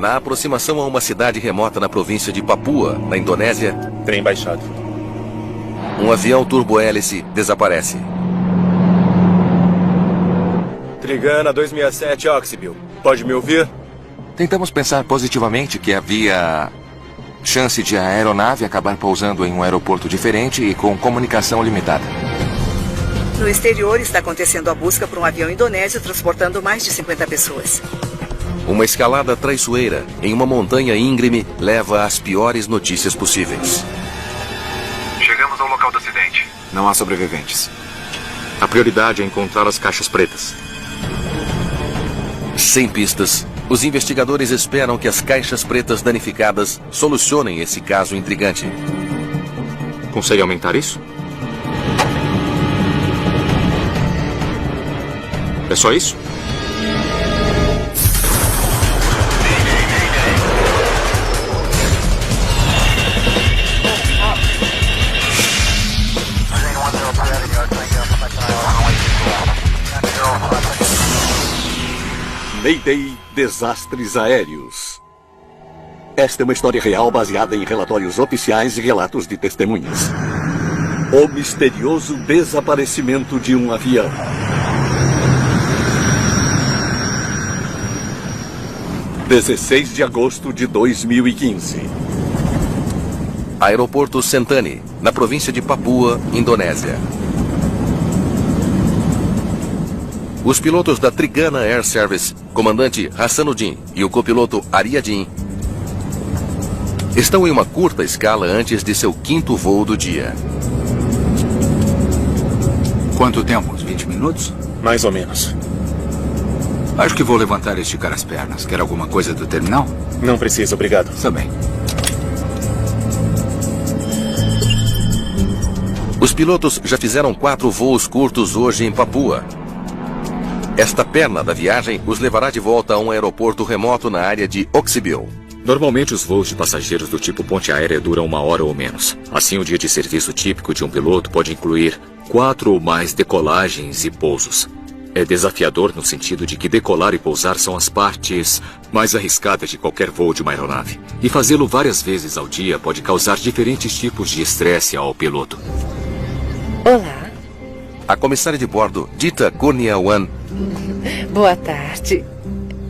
Na aproximação a uma cidade remota na província de Papua, na Indonésia, Trem baixado. um avião turbohélice desaparece. Trigana 267 Oxybil. Pode me ouvir? Tentamos pensar positivamente que havia chance de a aeronave acabar pousando em um aeroporto diferente e com comunicação limitada. No exterior está acontecendo a busca por um avião indonésio transportando mais de 50 pessoas. Uma escalada traiçoeira em uma montanha íngreme leva às piores notícias possíveis. Chegamos ao local do acidente. Não há sobreviventes. A prioridade é encontrar as caixas pretas. Sem pistas, os investigadores esperam que as caixas pretas danificadas solucionem esse caso intrigante. Consegue aumentar isso? É só isso? Mayday Desastres Aéreos. Esta é uma história real baseada em relatórios oficiais e relatos de testemunhas. O misterioso desaparecimento de um avião. – 16 de agosto de 2015. Aeroporto Sentani, na província de Papua, Indonésia. Os pilotos da Trigana Air Service, comandante Hassanuddin e o copiloto Ariadin, estão em uma curta escala antes de seu 5º voo do dia. Quanto tempo? Uns 20 minutos? Mais ou menos. Acho que vou levantar e esticar as pernas. Quer alguma coisa do terminal? Não precisa, obrigado. Está bem. Os pilotos já fizeram 4 voos curtos hoje em Papua. Esta perna da viagem os levará de volta a um aeroporto remoto na área de Oxybil. Normalmente os voos de passageiros do tipo ponte aérea duram 1 hora ou menos. Assim, o dia de serviço típico de um piloto pode incluir 4 ou mais decolagens e pousos. É desafiador no sentido de que decolar e pousar são as partes mais arriscadas de qualquer voo de uma aeronave. E fazê-lo várias vezes ao dia pode causar diferentes tipos de estresse ao piloto. Olá. A comissária de bordo, Dita Kurniawan, boa tarde.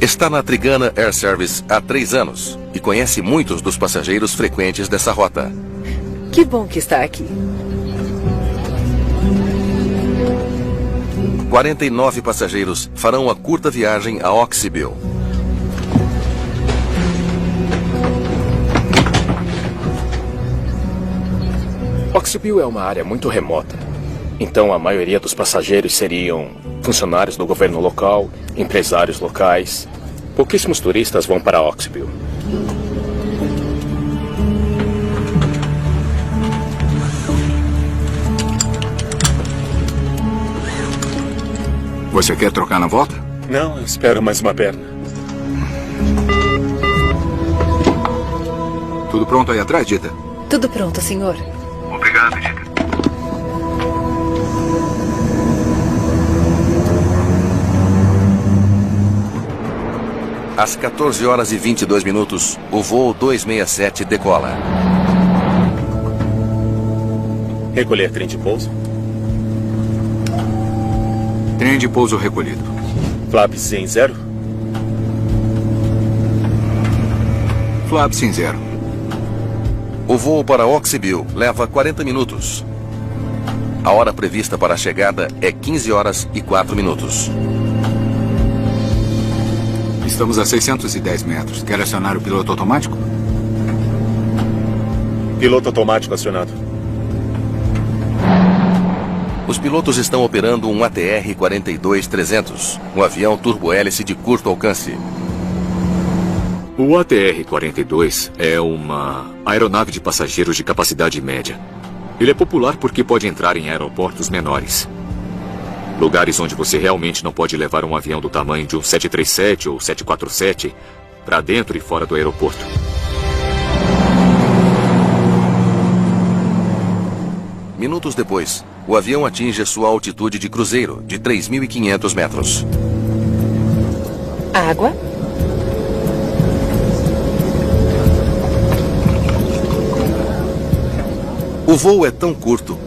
Está na Trigana Air Service há 3 anos e conhece muitos dos passageiros frequentes dessa rota. Que bom que está aqui. 49 passageiros farão a curta viagem a Oxybil. Oxybil é uma área muito remota. Então a maioria dos passageiros seriam funcionários do governo local, empresários locais. Pouquíssimos turistas vão para Oxybil. Você quer trocar na volta? Não, eu espero mais uma perna. Tudo pronto aí atrás, Dita? Tudo pronto, senhor. Obrigado, Dita. Às 14 horas e 22 minutos, o voo 267 decola. Recolher trem de pouso. Trem de pouso recolhido. Flaps em 0. Flaps em 0. O voo para Oxybil leva 40 minutos. A hora prevista para a chegada é 15 horas e 4 minutos. Estamos a 610 metros. Quer acionar o piloto automático? Piloto automático acionado. Os pilotos estão operando um ATR-42-300, um avião turbohélice de curto alcance. O ATR-42 é uma aeronave de passageiros de capacidade média. Ele é popular porque pode entrar em aeroportos menores. Lugares onde você realmente não pode levar um avião do tamanho de um 737 ou 747 para dentro e fora do aeroporto. Minutos depois, o avião atinge a sua altitude de cruzeiro, de 3.500 metros. Água. O voo é tão curto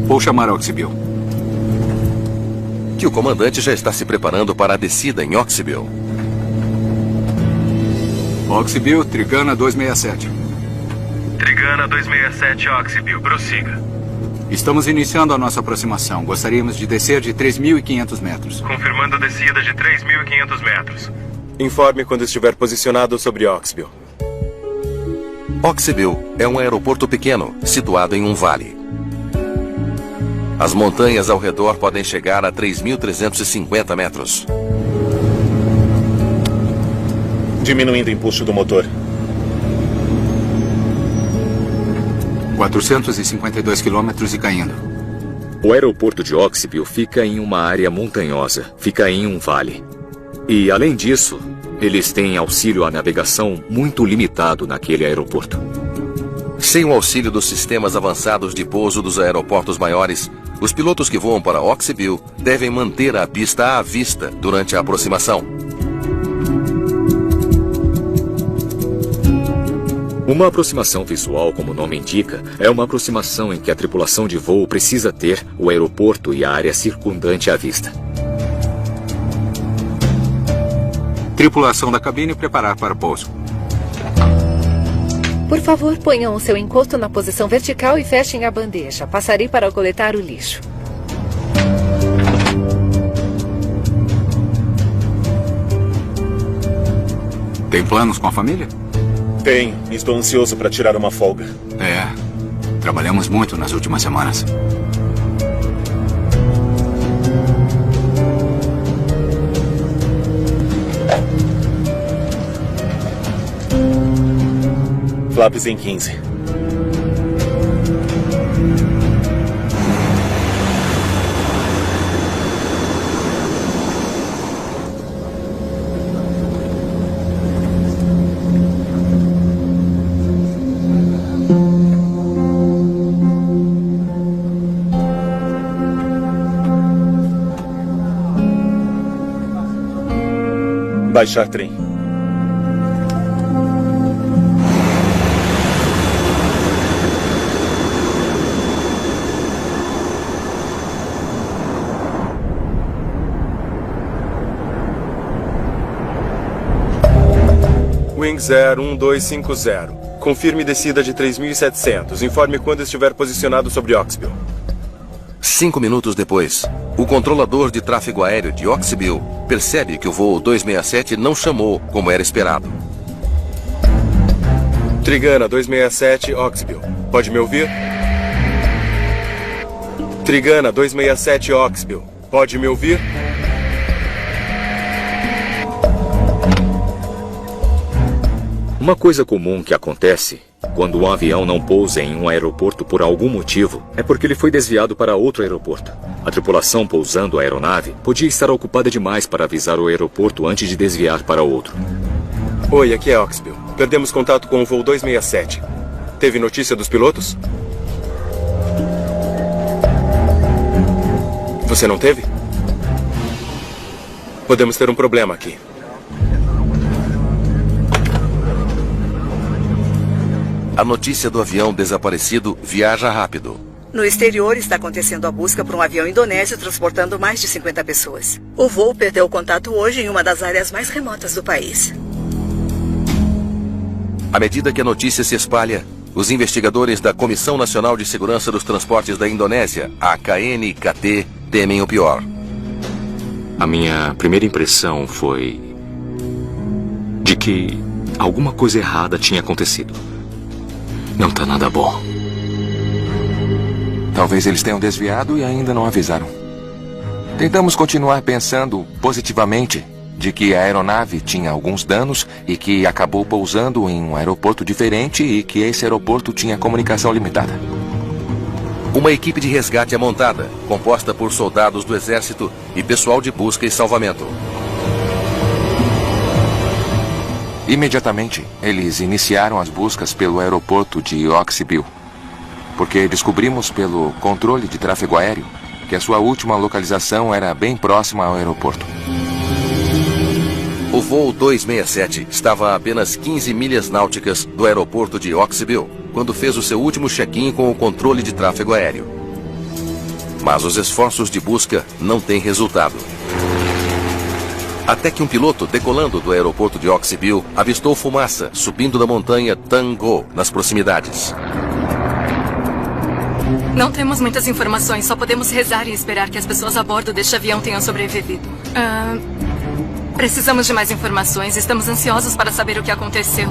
Vou chamar a Oxybill. que o comandante já está se preparando para a descida em Oxybill. Oxybill, Trigana 267. Trigana 267, Oxybill, prossiga. Estamos iniciando a nossa aproximação. Gostaríamos de descer de 3.500 metros. Confirmando descida de 3.500 metros. Informe quando estiver posicionado sobre Oxybill. Oxybill é um aeroporto pequeno, situado em um vale. As montanhas ao redor podem chegar a 3.350 metros. Diminuindo o impulso do motor. 452 quilômetros e caindo. O aeroporto de Oxybill fica em uma área montanhosa, fica em um vale. E, além disso, eles têm auxílio à navegação muito limitado naquele aeroporto. Sem o auxílio dos sistemas avançados de pouso dos aeroportos maiores, os pilotos que voam para Oxybill devem manter a pista à vista durante a aproximação. Uma aproximação visual, como o nome indica, é uma aproximação em que a tripulação de voo precisa ter o aeroporto e a área circundante à vista. Tripulação da cabine preparar para o pouso. Por favor, ponham o seu encosto na posição vertical e fechem a bandeja. Passarei para coletar o lixo. Tem planos com a família? Tenho. Estou ansioso para tirar uma folga. É. Trabalhamos muito nas últimas semanas. Flaps em 15. Baixar trem. Wings Air 1250. Confirme descida de 3.700. Informe quando estiver posicionado sobre Oxybill. 5 minutos depois, o controlador de tráfego aéreo de Oxybill percebe que o voo 267 não chamou como era esperado. Trigana 267, Oxybill. Pode me ouvir? Trigana 267, Oxybill. Pode me ouvir? Uma coisa comum que acontece quando um avião não pousa em um aeroporto por algum motivo é porque ele foi desviado para outro aeroporto. A tripulação pousando a aeronave podia estar ocupada demais para avisar o aeroporto antes de desviar para outro. Oi, aqui é Oxybill. Perdemos contato com o voo 267. Teve notícia dos pilotos? Você não teve? Podemos ter um problema aqui. A notícia do avião desaparecido viaja rápido. No exterior está acontecendo a busca por um avião indonésio transportando mais de 50 pessoas. O voo perdeu contato hoje em uma das áreas mais remotas do país. À medida que a notícia se espalha, os investigadores da Comissão Nacional de Segurança dos Transportes da Indonésia, a KNKT, temem o pior. A minha primeira impressão foi de que alguma coisa errada tinha acontecido. Não tá nada bom. Talvez eles tenham desviado e ainda não avisaram. Tentamos continuar pensando positivamente de que a aeronave tinha alguns danos e que acabou pousando em um aeroporto diferente e que esse aeroporto tinha comunicação limitada. Uma equipe de resgate é montada, composta por soldados do exército e pessoal de busca e salvamento. Imediatamente, eles iniciaram as buscas pelo aeroporto de Oxybill, porque descobrimos pelo controle de tráfego aéreo que a sua última localização era bem próxima ao aeroporto. O voo 267 estava a apenas 15 milhas náuticas do aeroporto de Oxyville, quando fez o seu último check-in com o controle de tráfego aéreo. Mas os esforços de busca não têm resultado. Até que um piloto, decolando do aeroporto de Oxyville, avistou fumaça subindo da montanha Tango, nas proximidades. Não temos muitas informações, só podemos rezar e esperar que as pessoas a bordo deste avião tenham sobrevivido. Precisamos de mais informações, estamos ansiosos para saber o que aconteceu.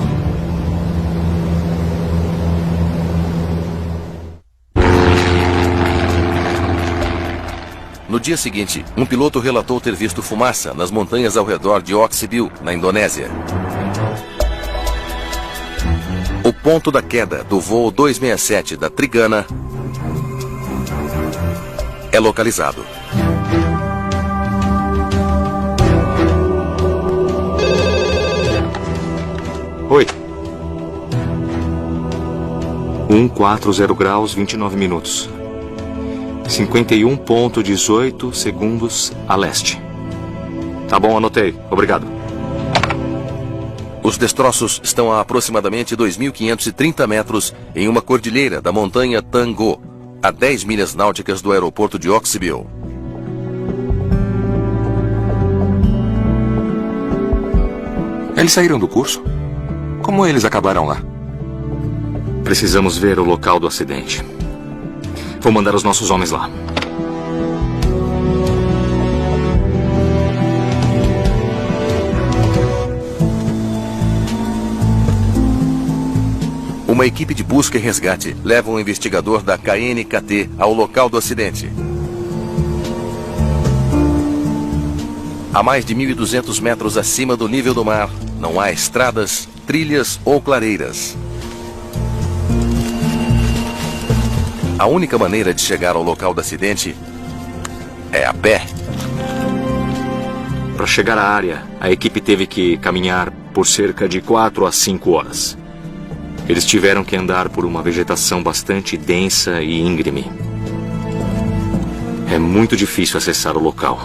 No dia seguinte, um piloto relatou ter visto fumaça nas montanhas ao redor de Oxyville, na Indonésia. O ponto da queda do voo 267 da Trigana é localizado. Oi. 140 graus, 29 minutos. 51,18 segundos a leste. Tá bom, anotei. Obrigado. Os destroços estão a aproximadamente 2.530 metros em uma cordilheira da montanha Tango, a 10 milhas náuticas do aeroporto de Oxyville. Eles saíram do curso? Como eles acabaram lá? Precisamos ver o local do acidente. Vou mandar os nossos homens lá. Uma equipe de busca e resgate leva um investigador da KNKT ao local do acidente. A mais de 1.200 metros acima do nível do mar, não há estradas, trilhas ou clareiras. A única maneira de chegar ao local do acidente é a pé. Para chegar à área, a equipe teve que caminhar por cerca de 4 a 5 horas. Eles tiveram que andar por uma vegetação bastante densa e íngreme. É muito difícil acessar o local.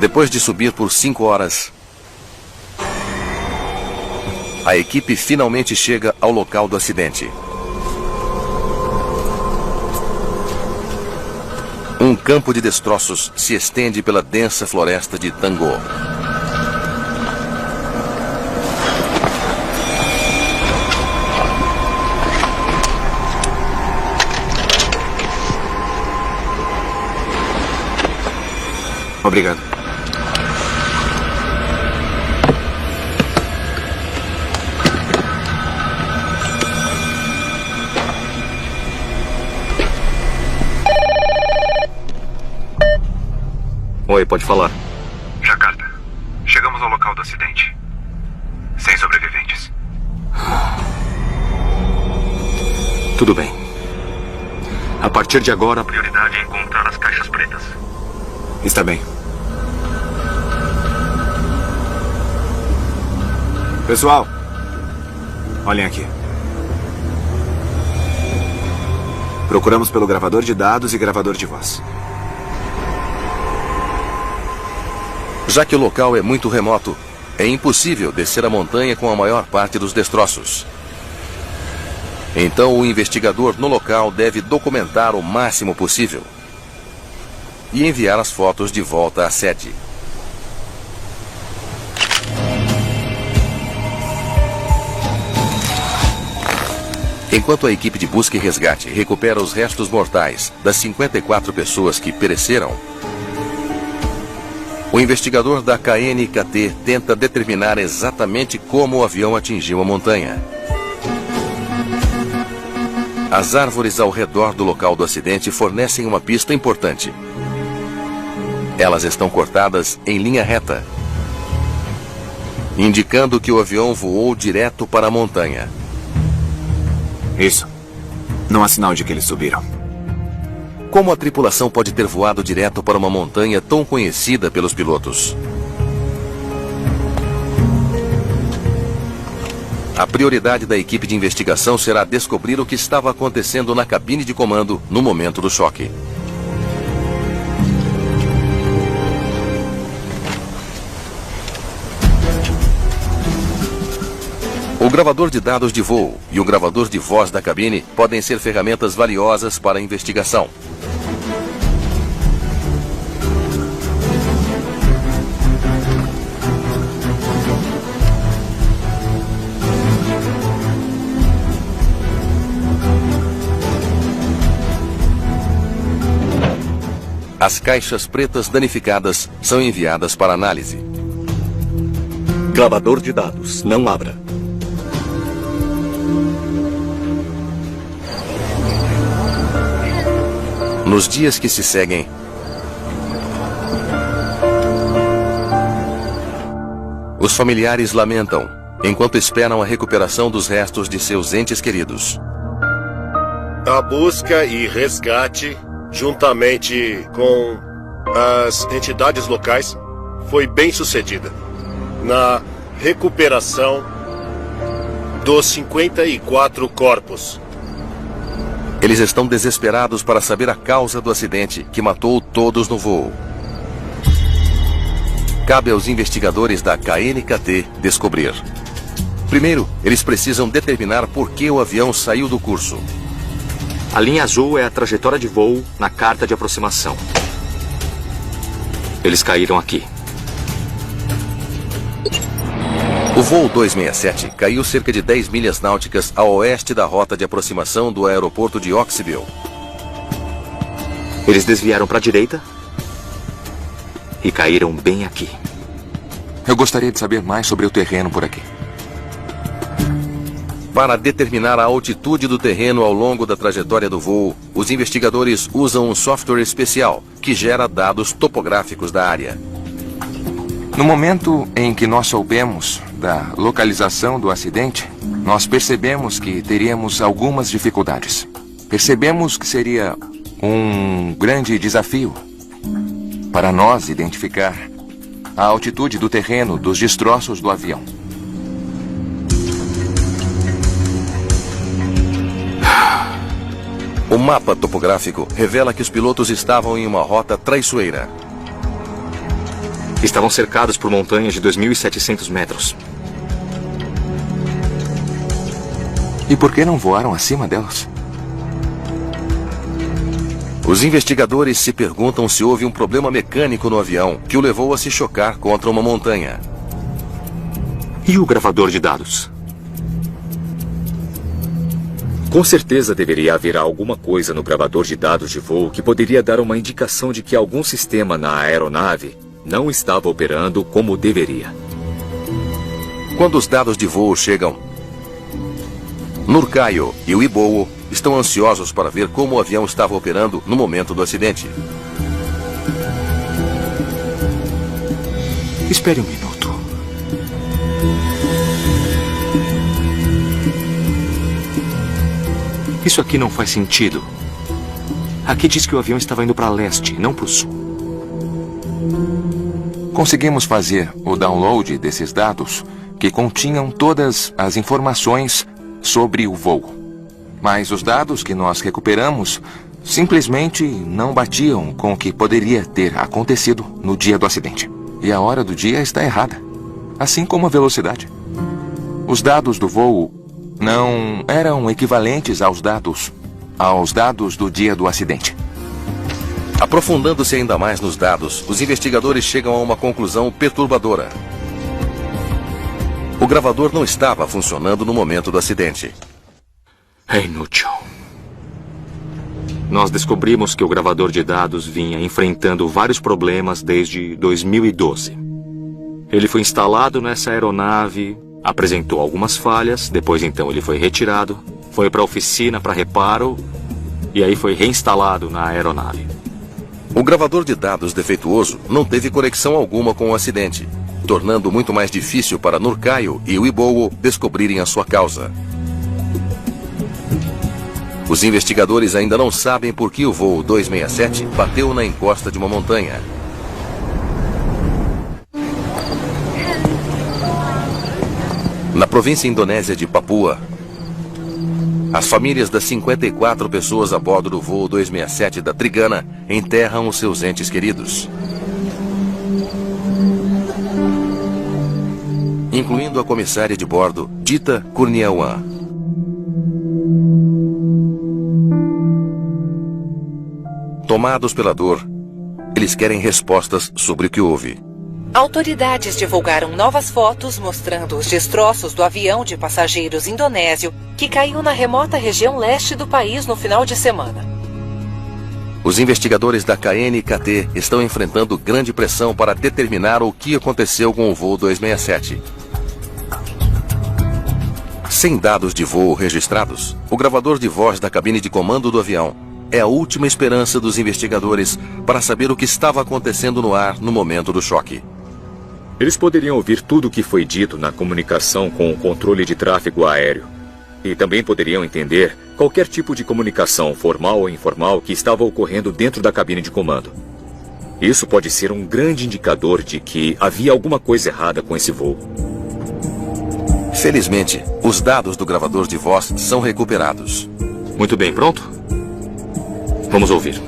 Depois de subir por 5 horas, a equipe finalmente chega ao local do acidente. Um campo de destroços se estende pela densa floresta de Tango. Obrigado. Oi, pode falar. Jakarta, chegamos ao local do acidente. Sem sobreviventes. Tudo bem. A partir de agora, A prioridade é encontrar as caixas pretas. Está bem. Pessoal, olhem aqui. Procuramos pelo gravador de dados e gravador de voz. Já que o local é muito remoto, é impossível descer a montanha com a maior parte dos destroços. Então o investigador no local deve documentar o máximo possível e enviar as fotos de volta à sede. Enquanto a equipe de busca e resgate recupera os restos mortais das 54 pessoas que pereceram, o investigador da KNKT tenta determinar exatamente como o avião atingiu a montanha. As árvores ao redor do local do acidente fornecem uma pista importante. Elas estão cortadas em linha reta, indicando que o avião voou direto para a montanha. Isso. Não há sinal de que eles subiram. Como a tripulação pode ter voado direto para uma montanha tão conhecida pelos pilotos? A prioridade da equipe de investigação será descobrir o que estava acontecendo na cabine de comando no momento do choque. gravador de dados de voo e o gravador de voz da cabine podem ser ferramentas valiosas para a investigação. As caixas pretas danificadas são enviadas para análise. Gravador de dados, não abra. Nos dias que se seguem, os familiares lamentam, enquanto esperam a recuperação dos restos de seus entes queridos. A busca e resgate, juntamente com as entidades locais, foi bem sucedida na recuperação dos 54 corpos. Eles estão desesperados para saber a causa do acidente que matou todos no voo. Cabe aos investigadores da KNKT descobrir. Primeiro, eles precisam determinar por que o avião saiu do curso. A linha azul é a trajetória de voo na carta de aproximação. Eles caíram aqui. O voo 267 caiu cerca de 10 milhas náuticas a oeste da rota de aproximação do aeroporto de Oxyville. Eles desviaram para a direita e caíram bem aqui. Eu gostaria de saber mais sobre o terreno por aqui. Para determinar a altitude do terreno ao longo da trajetória do voo, os investigadores usam um software especial que gera dados topográficos da área. No momento em que nós soubemos da localização do acidente, nós percebemos que teríamos algumas dificuldades. Percebemos que seria um grande desafio para nós identificar a altitude do terreno dos destroços do avião. O mapa topográfico revela que os pilotos estavam em uma rota traiçoeira. Estavam cercados por montanhas de 2.700 metros. E por que não voaram acima delas? Os investigadores se perguntam se houve um problema mecânico no avião que o levou a se chocar contra uma montanha. E o gravador de dados? Com certeza deveria haver alguma coisa no gravador de dados de voo que poderia dar uma indicação de que algum sistema na aeronave não estava operando como deveria. Quando os dados de voo chegam, Nurkayo e o Ibowo estão ansiosos para ver como o avião estava operando no momento do acidente. Espere um minuto. Isso aqui não faz sentido. Aqui diz que o avião estava indo para leste, não para o sul. Conseguimos fazer o download desses dados que continham todas as informações sobre o voo. Mas os dados que nós recuperamos simplesmente não batiam com o que poderia ter acontecido no dia do acidente. E a hora do dia está errada, assim como a velocidade. Os dados do voo não eram equivalentes aos dados do dia do acidente. Aprofundando-se ainda mais nos dados, os investigadores chegam a uma conclusão perturbadora. O gravador não estava funcionando no momento do acidente. É inútil. Nós descobrimos que o gravador de dados vinha enfrentando vários problemas desde 2012. Ele foi instalado nessa aeronave, apresentou algumas falhas, depois então ele foi retirado, foi para a oficina para reparo e aí foi reinstalado na aeronave. O gravador de dados defeituoso não teve conexão alguma com o acidente, tornando muito mais difícil para Nurkayo e o Ibowo descobrirem a sua causa. Os investigadores ainda não sabem por que o voo 267 bateu na encosta de uma montanha. Na província indonésia de Papua, as famílias das 54 pessoas a bordo do voo 267 da Trigana enterram os seus entes queridos. incluindo a comissária de bordo, Dita Kurniawan. Tomados pela dor, eles querem respostas sobre o que houve. Autoridades divulgaram novas fotos mostrando os destroços do avião de passageiros indonésio que caiu na remota região leste do país no final de semana. Os investigadores da KNKT estão enfrentando grande pressão para determinar o que aconteceu com o voo 267. Sem dados de voo registrados, o gravador de voz da cabine de comando do avião é a última esperança dos investigadores para saber o que estava acontecendo no ar no momento do choque. Eles poderiam ouvir tudo o que foi dito na comunicação com o controle de tráfego aéreo. E também poderiam entender qualquer tipo de comunicação, formal ou informal, que estava ocorrendo dentro da cabine de comando. Isso pode ser um grande indicador de que havia alguma coisa errada com esse voo. Felizmente, os dados do gravador de voz são recuperados. Muito bem, pronto? Vamos ouvir.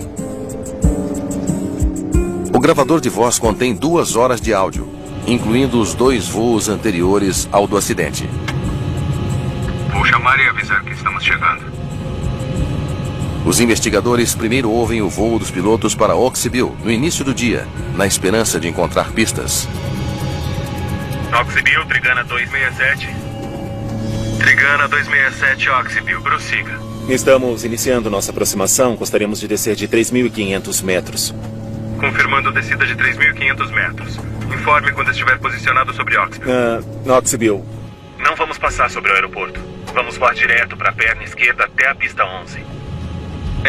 O gravador de voz contém 2 horas de áudio, incluindo os 2 voos anteriores ao do acidente. Vou chamar e avisar que estamos chegando. Os investigadores primeiro ouvem o voo dos pilotos para Oxybil no início do dia, na esperança de encontrar pistas. Oxybil, Trigana 267. Trigana 267, Oxybil, prossiga. Estamos iniciando nossa aproximação. Gostaríamos de descer de 3.500 metros. Confirmando descida de 3.500 metros. Informe quando estiver posicionado sobre Oxybil. Oxybil. Não vamos passar sobre o aeroporto. Vamos voar direto para a perna esquerda até a pista 11.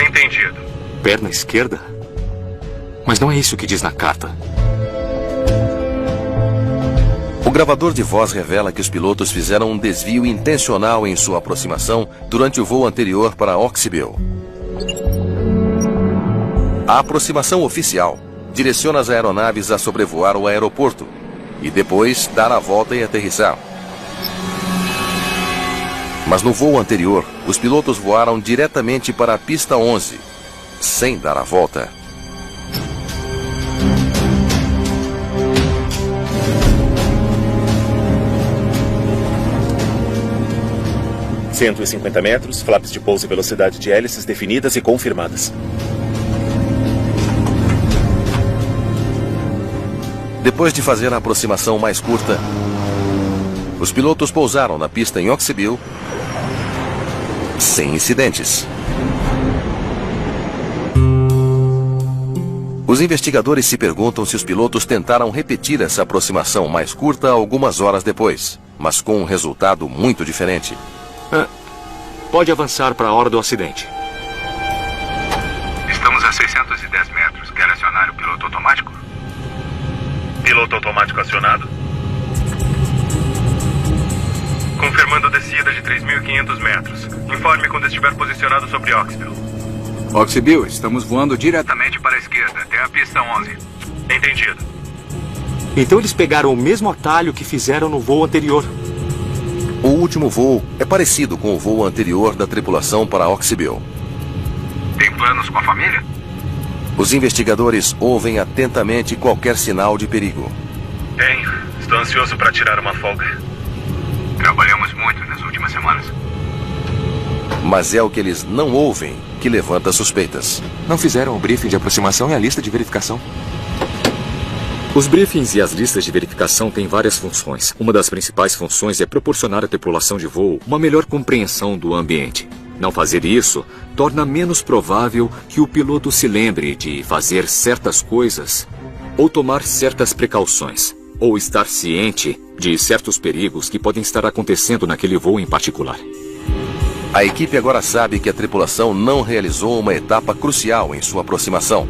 Entendido. Perna esquerda? Mas não é isso que diz na carta. O gravador de voz revela que os pilotos fizeram um desvio intencional em sua aproximação durante o voo anterior para Oxybil. A aproximação oficial direciona as aeronaves a sobrevoar o aeroporto e depois dar a volta e aterrissar. Mas no voo anterior, os pilotos voaram diretamente para a pista 11, sem dar a volta. ...150 metros, flaps de pouso e velocidade de hélices definidas e confirmadas. Depois de fazer a aproximação mais curta, os pilotos pousaram na pista em Oxybil sem incidentes. Os investigadores se perguntam se os pilotos tentaram repetir essa aproximação mais curta algumas horas depois, mas com um resultado muito diferente. Pode avançar para a hora do acidente. Estamos a 610 metros. Quer acionar o piloto automático? Piloto automático acionado. Confirmando descida de 3.500 metros. Informe quando estiver posicionado sobre Oxybil. Oxybil, estamos voando diretamente para a esquerda, até a pista 11. Entendido. Então eles pegaram o mesmo atalho que fizeram no voo anterior. O último voo é parecido com o voo anterior da tripulação para Oxybil. Tem planos com a família? Os investigadores ouvem atentamente qualquer sinal de perigo. Tenho. Estou ansioso para tirar uma folga. Trabalhamos muito nas últimas semanas. Mas é o que eles não ouvem que levanta suspeitas. Não fizeram o briefing de aproximação e a lista de verificação? Os briefings e as listas de verificação têm várias funções. Uma das principais funções é proporcionar à tripulação de voo uma melhor compreensão do ambiente. Não fazer isso torna menos provável que o piloto se lembre de fazer certas coisas ou tomar certas precauções, ou estar ciente de certos perigos que podem estar acontecendo naquele voo em particular. A equipe agora sabe que a tripulação não realizou uma etapa crucial em sua aproximação.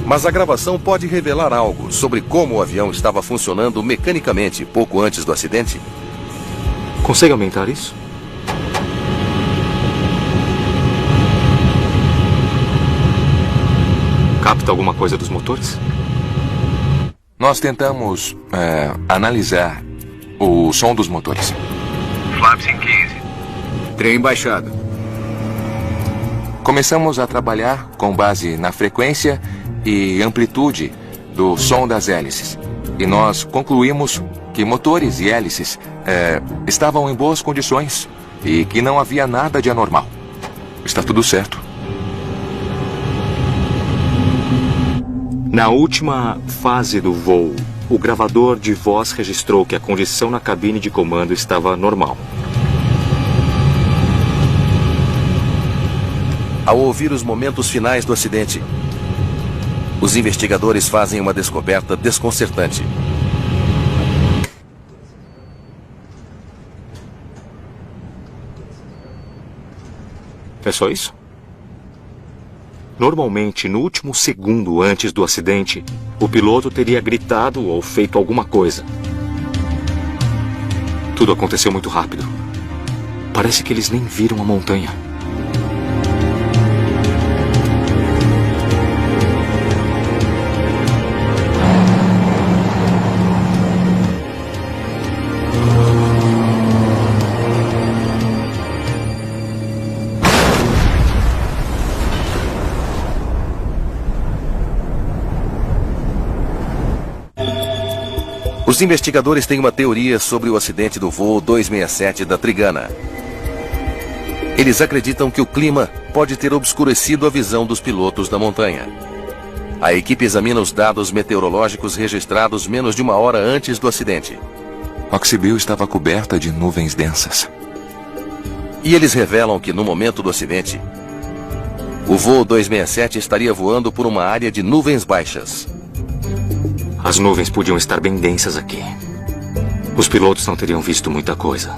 Mas a gravação pode revelar algo sobre como o avião estava funcionando mecanicamente pouco antes do acidente? Consegue aumentar isso? Capta alguma coisa dos motores? Nós tentamos analisar o som dos motores. Flaps em 15. Trem baixado. Começamos a trabalhar com base na frequência e amplitude do som das hélices. E nós concluímos que motores e hélices estavam em boas condições e que não havia nada de anormal. Está tudo certo. Na última fase do voo, o gravador de voz registrou que a condição na cabine de comando estava normal. Ao ouvir os momentos finais do acidente, os investigadores fazem uma descoberta desconcertante. É só isso? Normalmente, no último segundo antes do acidente, o piloto teria gritado ou feito alguma coisa. Tudo aconteceu muito rápido. Parece que eles nem viram a montanha. Os investigadores têm uma teoria sobre o acidente do voo 267 da Trigana. Eles acreditam que o clima pode ter obscurecido a visão dos pilotos da montanha. A equipe examina os dados meteorológicos registrados menos de uma hora antes do acidente. Oxybill estava coberta de nuvens densas. E eles revelam que no momento do acidente, o voo 267 estaria voando por uma área de nuvens baixas. As nuvens podiam estar bem densas aqui. Os pilotos não teriam visto muita coisa.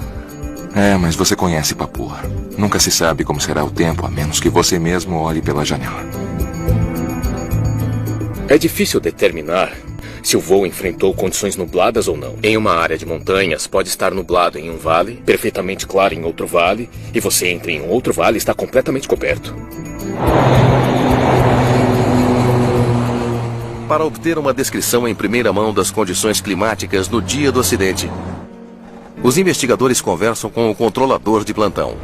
Mas você conhece Papua. Nunca se sabe como será o tempo, a menos que você mesmo olhe pela janela. É difícil determinar se o voo enfrentou condições nubladas ou não. Em uma área de montanhas, pode estar nublado em um vale, perfeitamente claro em outro vale, e você entra em um outro vale e está completamente coberto. Para obter uma descrição em primeira mão das condições climáticas no dia do acidente, os investigadores conversam com o controlador de plantão.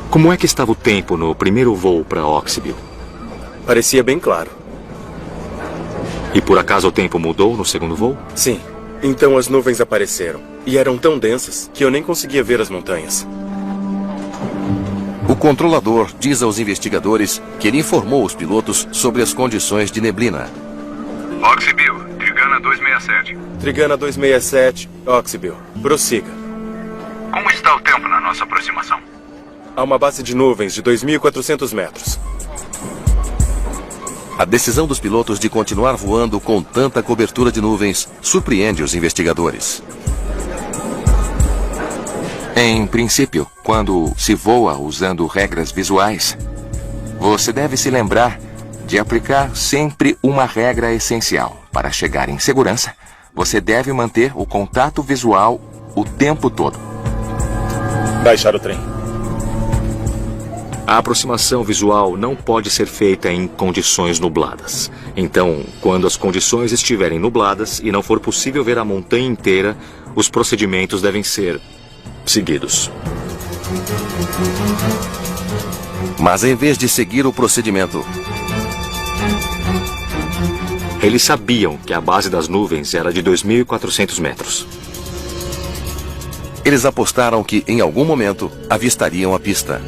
Como é que estava o tempo no primeiro voo para Oxybill? Parecia bem claro. E por acaso o tempo mudou no segundo voo? Sim. Então as nuvens apareceram. E eram tão densas que eu nem conseguia ver as montanhas. O controlador diz aos investigadores que ele informou os pilotos sobre as condições de neblina. Oxybill, Trigana 267. Trigana 267, Oxybill. Prossiga. Como está o tempo na nossa aproximação? Há uma base de nuvens de 2.400 metros. A decisão dos pilotos de continuar voando com tanta cobertura de nuvens surpreende os investigadores. Em princípio, quando se voa usando regras visuais, você deve se lembrar de aplicar sempre uma regra essencial. Para chegar em segurança, você deve manter o contato visual o tempo todo. Baixar o trem. A aproximação visual não pode ser feita em condições nubladas. Então, quando as condições estiverem nubladas e não for possível ver a montanha inteira, os procedimentos devem ser seguidos. Mas em vez de seguir o procedimento, eles sabiam que a base das nuvens era de 2.400 metros. Eles apostaram que, em algum momento, avistariam a pista.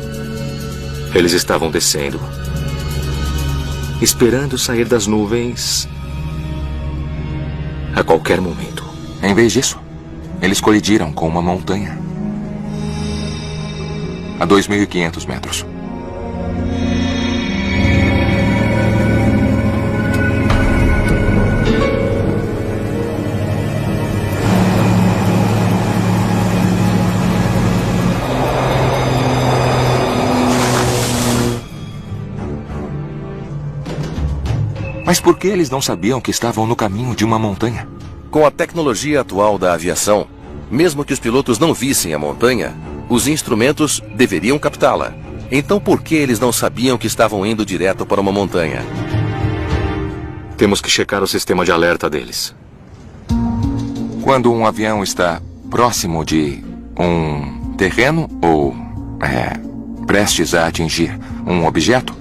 Eles estavam descendo, esperando sair das nuvens a qualquer momento. Em vez disso, eles colidiram com uma montanha a 2.500 metros. Mas por que eles não sabiam que estavam no caminho de uma montanha? Com a tecnologia atual da aviação, mesmo que os pilotos não vissem a montanha, os instrumentos deveriam captá-la. Então por que eles não sabiam que estavam indo direto para uma montanha? Temos que checar o sistema de alerta deles. Quando um avião está próximo de um terreno ou prestes a atingir um objeto,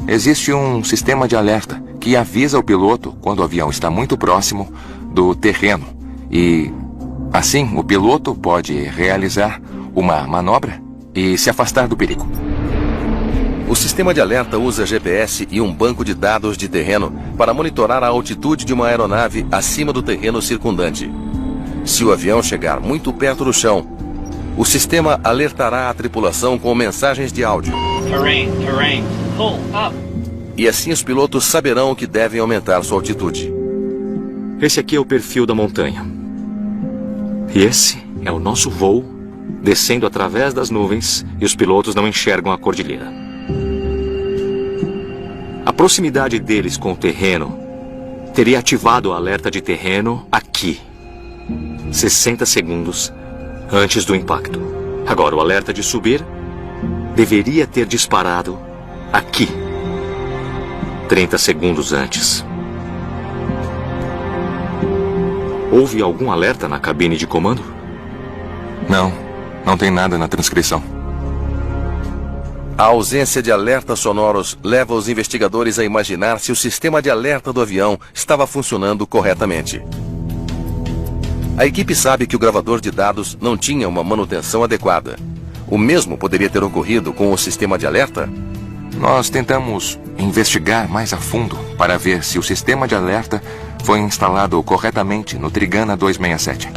existe um sistema de alerta que avisa o piloto quando o avião está muito próximo do terreno E assim o piloto pode realizar uma manobra e se afastar do perigo. O sistema de alerta usa GPS e um banco de dados de terreno para monitorar a altitude de uma aeronave acima do terreno circundante. Se o avião chegar muito perto do chão, o sistema alertará a tripulação com mensagens de áudio. Terrain, pull up. E assim os pilotos saberão que devem aumentar sua altitude. Esse aqui é o perfil da montanha. E esse é o nosso voo, descendo através das nuvens, e os pilotos não enxergam a cordilheira. A proximidade deles com o terreno teria ativado o alerta de terreno aqui, 60 segundos antes do impacto. Agora, o alerta de subir deveria ter disparado aqui, 30 segundos antes. Houve algum alerta na cabine de comando? Não tem nada na transcrição. A ausência de alertas sonoros leva os investigadores a imaginar se o sistema de alerta do avião estava funcionando corretamente. A equipe sabe que o gravador de dados não tinha uma manutenção adequada. O mesmo poderia ter ocorrido com o sistema de alerta? Nós tentamos investigar mais a fundo para ver se o sistema de alerta foi instalado corretamente no Trigana 267.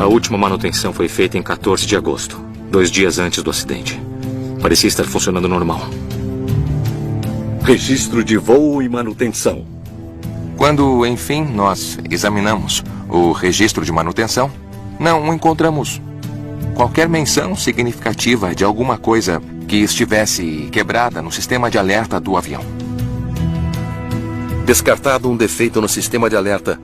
A última manutenção foi feita em 14 de agosto, 2 dias antes do acidente. Parecia estar funcionando normal. Registro de voo e manutenção. Quando, enfim, nós examinamos o registro de manutenção, não encontramos qualquer menção significativa de alguma coisa que estivesse quebrada no sistema de alerta do avião. Descartado um defeito no sistema de alerta,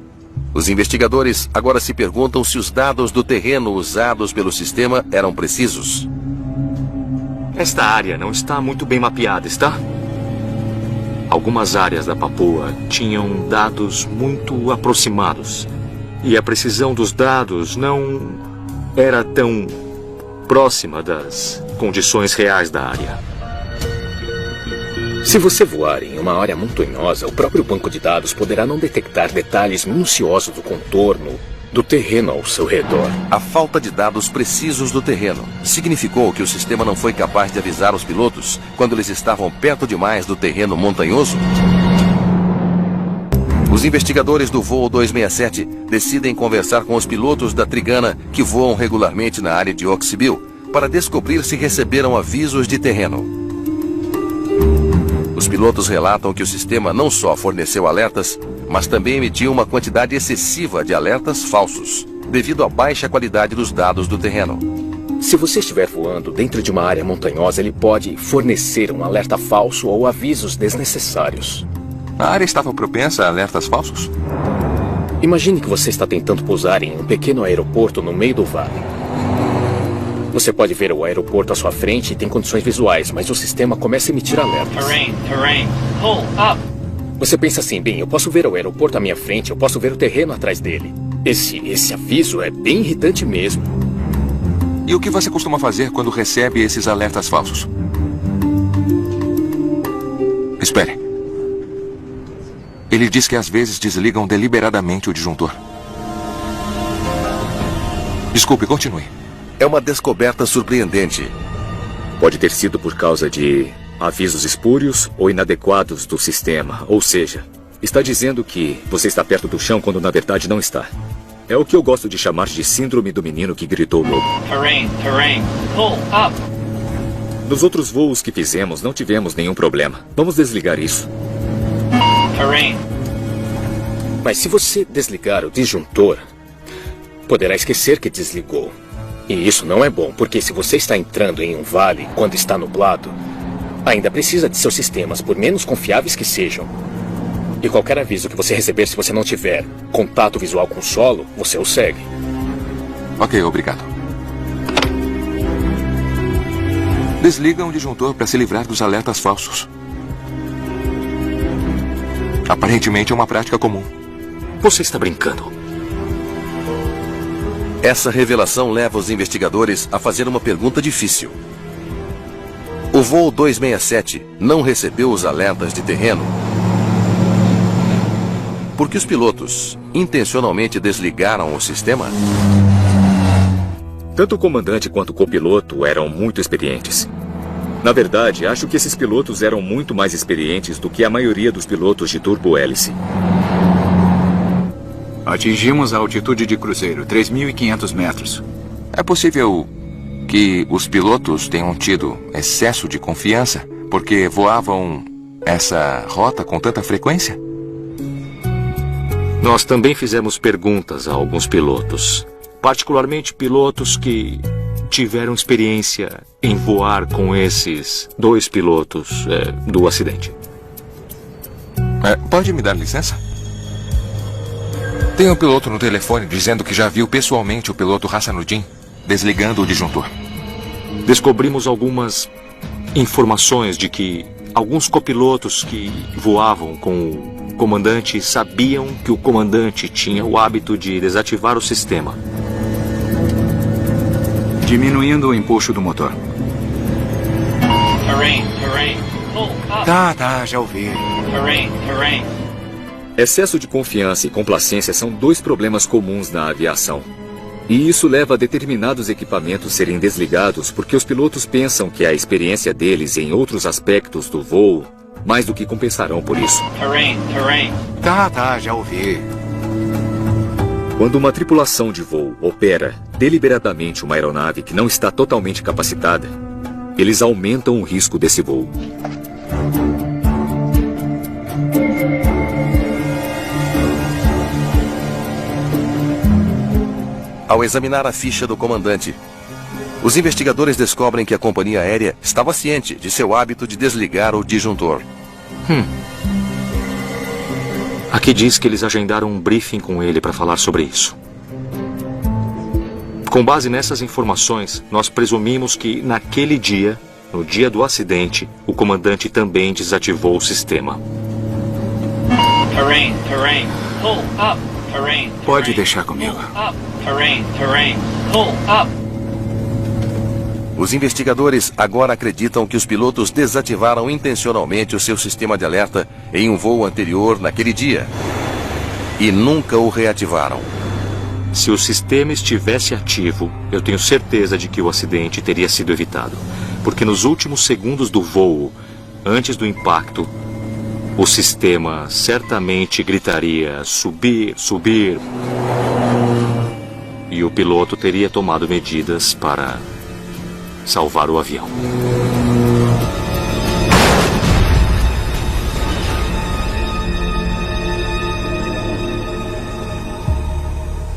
os investigadores agora se perguntam se os dados do terreno usados pelo sistema eram precisos. Esta área não está muito bem mapeada, está? Algumas áreas da Papua tinham dados muito aproximados. E a precisão dos dados não era tão próxima das condições reais da área. Se você voar em uma área montanhosa, o próprio banco de dados poderá não detectar detalhes minuciosos do contorno do terreno ao seu redor. A falta de dados precisos do terreno significou que o sistema não foi capaz de avisar os pilotos quando eles estavam perto demais do terreno montanhoso? Os investigadores do voo 267 decidem conversar com os pilotos da Trigana que voam regularmente na área de Oxbow para descobrir se receberam avisos de terreno. Os pilotos relatam que o sistema não só forneceu alertas, mas também emitiu uma quantidade excessiva de alertas falsos, devido à baixa qualidade dos dados do terreno. Se você estiver voando dentro de uma área montanhosa, ele pode fornecer um alerta falso ou avisos desnecessários. A área estava propensa a alertas falsos? Imagine que você está tentando pousar em um pequeno aeroporto no meio do vale. Você pode ver o aeroporto à sua frente e tem condições visuais, mas o sistema começa a emitir alertas. Terrain, pull up. Você pensa assim, bem, eu posso ver o aeroporto à minha frente, eu posso ver o terreno atrás dele. Esse aviso é bem irritante mesmo. E o que você costuma fazer quando recebe esses alertas falsos? Espere. Ele diz que às vezes desligam deliberadamente o disjuntor. Desculpe, continue. É uma descoberta surpreendente. Pode ter sido por causa de avisos espúrios ou inadequados do sistema. Ou seja, está dizendo que você está perto do chão quando na verdade não está. É o que eu gosto de chamar de síndrome do menino que gritou lobo. Terrain, pull up. Nos outros voos que fizemos não tivemos nenhum problema. Vamos desligar isso. Terrain. Mas se você desligar o disjuntor, poderá esquecer que desligou. E isso não é bom, porque se você está entrando em um vale quando está nublado, ainda precisa de seus sistemas, por menos confiáveis que sejam. E qualquer aviso que você receber se você não tiver contato visual com o solo, você o segue. Ok, obrigado. Desligam o disjuntor para se livrar dos alertas falsos. Aparentemente é uma prática comum. Você está brincando? Essa revelação leva os investigadores a fazer uma pergunta difícil. O voo 267 não recebeu os alertas de terreno Por que os pilotos intencionalmente desligaram o sistema? Tanto o comandante quanto o copiloto eram muito experientes. Na verdade, acho que esses pilotos eram muito mais experientes do que a maioria dos pilotos de turbo-hélice. Atingimos a altitude de cruzeiro, 3.500 metros. É possível que os pilotos tenham tido excesso de confiança porque voavam essa rota com tanta frequência? Nós também fizemos perguntas a alguns pilotos, particularmente pilotos que tiveram experiência em voar com esses 2 pilotos do acidente. Pode me dar licença? Tem um piloto no telefone dizendo que já viu pessoalmente o piloto Hassanuddin desligando o disjuntor. Descobrimos algumas informações de que alguns copilotos que voavam com o comandante sabiam que o comandante tinha o hábito de desativar o sistema, diminuindo o empuxo do motor. Terrain. Pull up. Tá, já ouvi. Terrain. Excesso de confiança e complacência são 2 problemas comuns na aviação. E isso leva a determinados equipamentos serem desligados porque os pilotos pensam que a experiência deles em outros aspectos do voo mais do que compensarão por isso. Terrain. Tá, já ouvi. Quando uma tripulação de voo opera deliberadamente uma aeronave que não está totalmente capacitada, eles aumentam o risco desse voo. Ao examinar a ficha do comandante, os investigadores descobrem que a companhia aérea estava ciente de seu hábito de desligar o disjuntor. Aqui diz que eles agendaram um briefing com ele para falar sobre isso. Com base nessas informações, nós presumimos que naquele dia, no dia do acidente, o comandante também desativou o sistema. Terrain. Pull up. Terrain. Pode deixar comigo. Up. Terrain. Pull up. Os investigadores agora acreditam que os pilotos desativaram intencionalmente o seu sistema de alerta em um voo anterior naquele dia e nunca o reativaram. Se o sistema estivesse ativo, eu tenho certeza de que o acidente teria sido evitado. Porque nos últimos segundos do voo, antes do impacto, o sistema certamente gritaria subir. E o piloto teria tomado medidas para salvar o avião.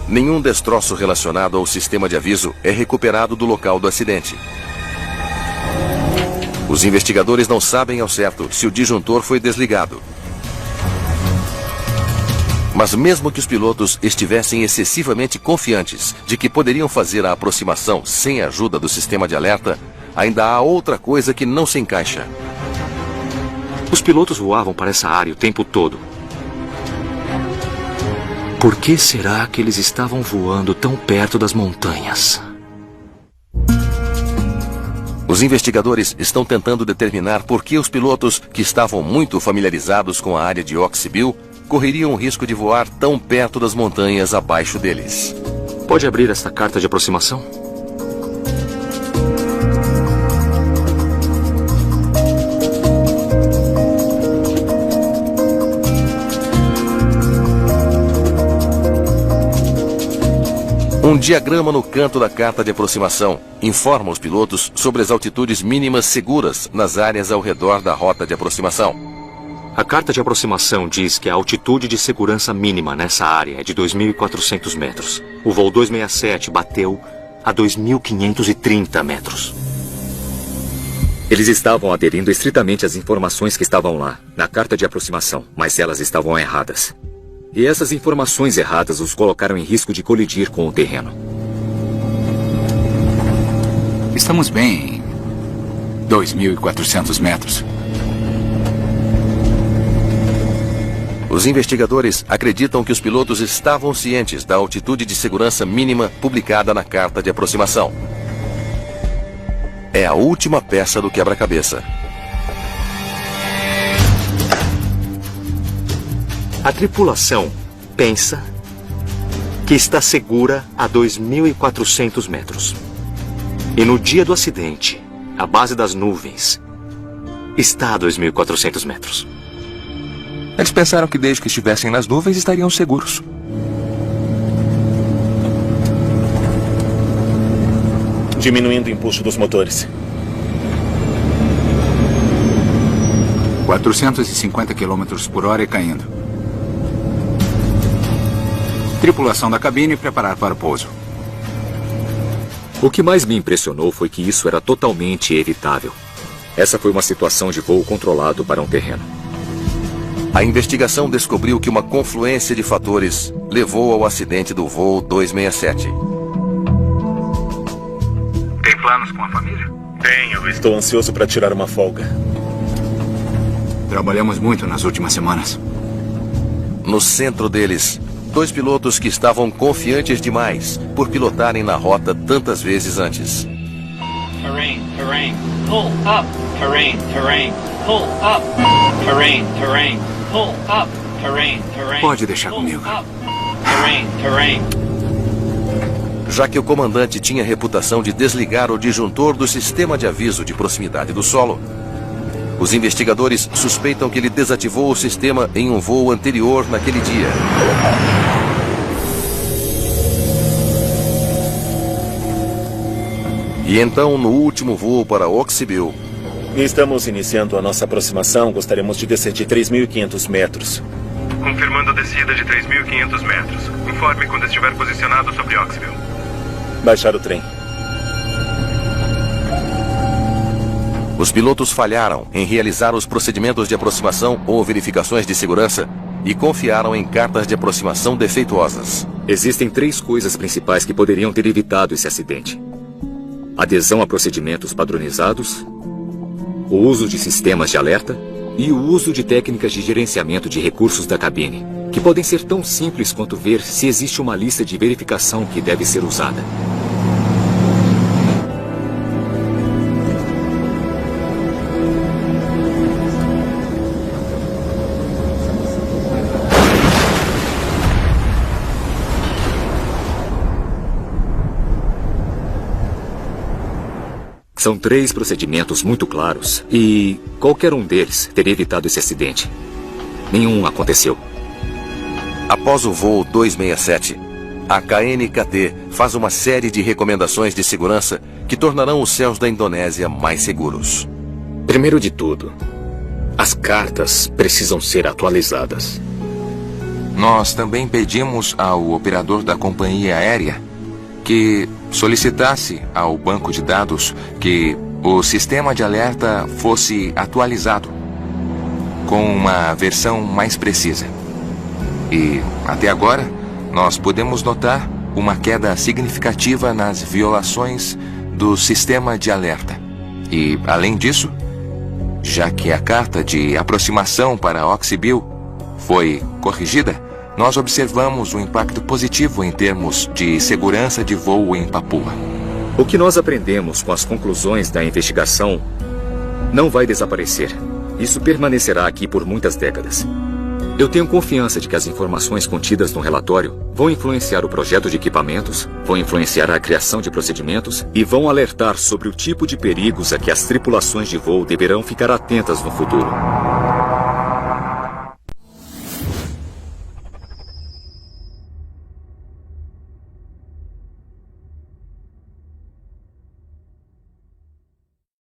Nenhum destroço relacionado ao sistema de aviso é recuperado do local do acidente. Os investigadores não sabem ao certo se o disjuntor foi desligado. Mas mesmo que os pilotos estivessem excessivamente confiantes de que poderiam fazer a aproximação sem a ajuda do sistema de alerta, ainda há outra coisa que não se encaixa. Os pilotos voavam para essa área o tempo todo. Por que será que eles estavam voando tão perto das montanhas? Os investigadores estão tentando determinar por que os pilotos, que estavam muito familiarizados com a área de Oxybill, correriam o risco de voar tão perto das montanhas abaixo deles. Pode abrir esta carta de aproximação? Um diagrama no canto da carta de aproximação informa os pilotos sobre as altitudes mínimas seguras nas áreas ao redor da rota de aproximação. A carta de aproximação diz que a altitude de segurança mínima nessa área é de 2.400 metros. O voo 267 bateu a 2.530 metros. Eles estavam aderindo estritamente às informações que estavam lá, na carta de aproximação, mas elas estavam erradas. E essas informações erradas os colocaram em risco de colidir com o terreno. Estamos bem em 2.400 metros. Os investigadores acreditam que os pilotos estavam cientes da altitude de segurança mínima publicada na carta de aproximação. É a última peça do quebra-cabeça. A tripulação pensa que está segura a 2.400 metros. E no dia do acidente, a base das nuvens está a 2.400 metros. Eles pensaram que desde que estivessem nas nuvens estariam seguros. Diminuindo o impulso dos motores. 450 km por hora e caindo. Tripulação da cabine preparar para o pouso. O que mais me impressionou foi que isso era totalmente evitável. Essa foi uma situação de voo controlado para um terreno. A investigação descobriu que uma confluência de fatores levou ao acidente do voo 267. Tem planos com a família? Tenho. Estou ansioso para tirar uma folga. Trabalhamos muito nas últimas semanas. No centro deles, 2 pilotos que estavam confiantes demais por pilotarem na rota tantas vezes antes. Terrain, terrain, pull up. Terrain, terrain, pull up. Terrain, terrain, pull up. Terrain, terrain. Pode deixar comigo. Terrain, terrain. Já que o comandante tinha reputação de desligar o disjuntor do sistema de aviso de proximidade do solo, os investigadores suspeitam que ele desativou o sistema em um voo anterior naquele dia. E então, no último voo para Oxybill... Estamos iniciando a nossa aproximação. Gostaríamos de descer de 3.500 metros. Confirmando a descida de 3.500 metros. Informe quando estiver posicionado sobre Oxybill. Baixar o trem. Os pilotos falharam em realizar os procedimentos de aproximação ou verificações de segurança e confiaram em cartas de aproximação defeituosas. Existem 3 coisas principais que poderiam ter evitado esse acidente: adesão a procedimentos padronizados, o uso de sistemas de alerta e o uso de técnicas de gerenciamento de recursos da cabine, que podem ser tão simples quanto ver se existe uma lista de verificação que deve ser usada. São 3 procedimentos muito claros e qualquer um deles teria evitado esse acidente. Nenhum aconteceu. Após o voo 267, a KNKT faz uma série de recomendações de segurança que tornarão os céus da Indonésia mais seguros. Primeiro de tudo, as cartas precisam ser atualizadas. Nós também pedimos ao operador da companhia aérea que solicitasse ao banco de dados que o sistema de alerta fosse atualizado com uma versão mais precisa. E, até agora, nós podemos notar uma queda significativa nas violações do sistema de alerta. E, além disso, já que a carta de aproximação para Oxybill foi corrigida, nós observamos um impacto positivo em termos de segurança de voo em Papua. O que nós aprendemos com as conclusões da investigação não vai desaparecer. Isso permanecerá aqui por muitas décadas. Eu tenho confiança de que as informações contidas no relatório vão influenciar o projeto de equipamentos, vão influenciar a criação de procedimentos e vão alertar sobre o tipo de perigos a que as tripulações de voo deverão ficar atentas no futuro.